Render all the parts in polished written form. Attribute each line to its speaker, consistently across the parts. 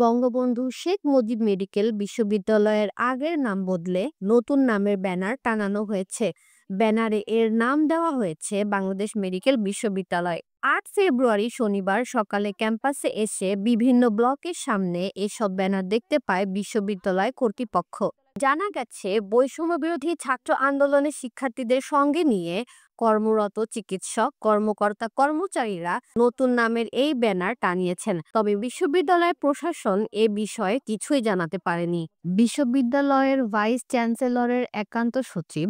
Speaker 1: Bangabandhu Sheikh Mujib medical বিশ্ববিদ্যালয়ের আগের নাম বদলে নতুন নামের ব্যানার টানানো হয়েছে। ব্যানারে এর নাম দেওয়া হয়েছে বাংলাদেশ মেডিকেল বিশ্ববিদ্যালয়। 8 ফেব্রুয়ারি শনিবার সকালে ক্যাম্পাসে এসে বিভিন্ন ব্লকের সামনে এসব ব্যানার দেখতে পায় বিশ্ববিদ্যালয় কর্তৃপক্ষ। জানা গেছে, বৈষম্য বিরোধী ছাত্র আন্দোলনের শিক্ষার্থীদের সঙ্গে নিয়ে কর্মরত চিকিৎসক, কর্মকর্তা, কর্মচারীরা নতুন নামের এই ব্যানার টানিয়েছেন। তবে বিশ্ববিদ্যালয়ের প্রশাসন এ বিষয়ে কিছুই জানাতে পারেনি। বিশ্ববিদ্যালয়ের ভাইস চ্যান্সেলরের একান্ত সচিব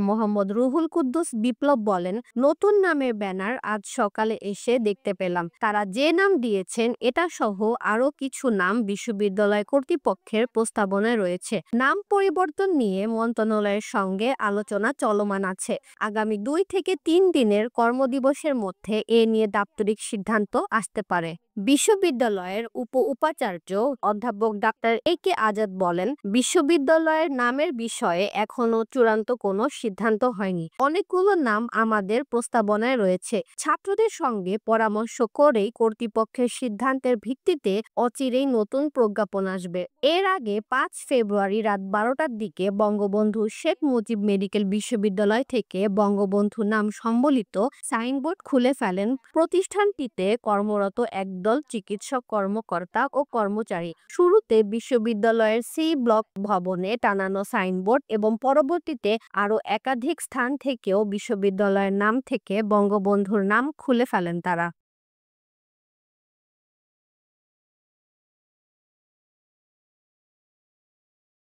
Speaker 1: মোহাম্মদ রুহুল কুদ্দুস বিপ্লব বলেন, নতুন নামের ব্যানার আজ সকালে এসে দেখতে পেলাম। তারা যে নাম দিয়েছেন এটা সহ আরো কিছু নাম বিশ্ববিদ্যালয় কর্তৃপক্ষের প্রস্তাবনায় রয়েছে। নাম পরিবর্তন নিয়ে মন্ত্রণালয়ের সঙ্গে আলোচনা চলমান আছে। আগামী 2 থেকে 3 দিনের কর্মদিবসের মধ্যে এ নিয়ে দাপ্তরিক সিদ্ধান্ত আসতে পারে। বিশ্ববিদ্যালয়ের উপাচার্য অধ্যাপক ডাক্তার এ.কে আজাদ বলেন, বিশ্ববিদ্যালয়ের নামের বিষয়ে এখনো চূড়ান্ত কোনো সিদ্ধান্ত হয়নি। অনেকগুলো নাম আমাদের প্রস্তাবনায় রয়েছে। ছাত্রদের সঙ্গে পরামর্শ করেই কর্তৃপক্ষের সিদ্ধান্তের ভিত্তিতে অচিরেই নতুন প্রজ্ঞাপন আসবে। এর আগে 5 ফেব্রুয়ারি রাত 12টার দিকে বঙ্গবন্ধু শেখ মুজিব মেডিকেল বিশ্ববিদ্যালয় থেকে বঙ্গবন্ধু নাম সম্বলিত সাইনবোর্ড খুলে ফেলেন প্রতিষ্ঠানটিতে কর্মরত একদল চিকিৎসক, কর্মকর্তা ও কর্মচারী। শুরুতে বিশ্ববিদ্যালয়ের সি ব্লক ভবনে টানানো সাইনবোর্ড এবং পরবর্তীতে আরও একাধিক স্থান থেকেও বিশ্ববিদ্যালয়ের নাম থেকে বঙ্গবন্ধুর নাম খুলে ফেলেন তারা।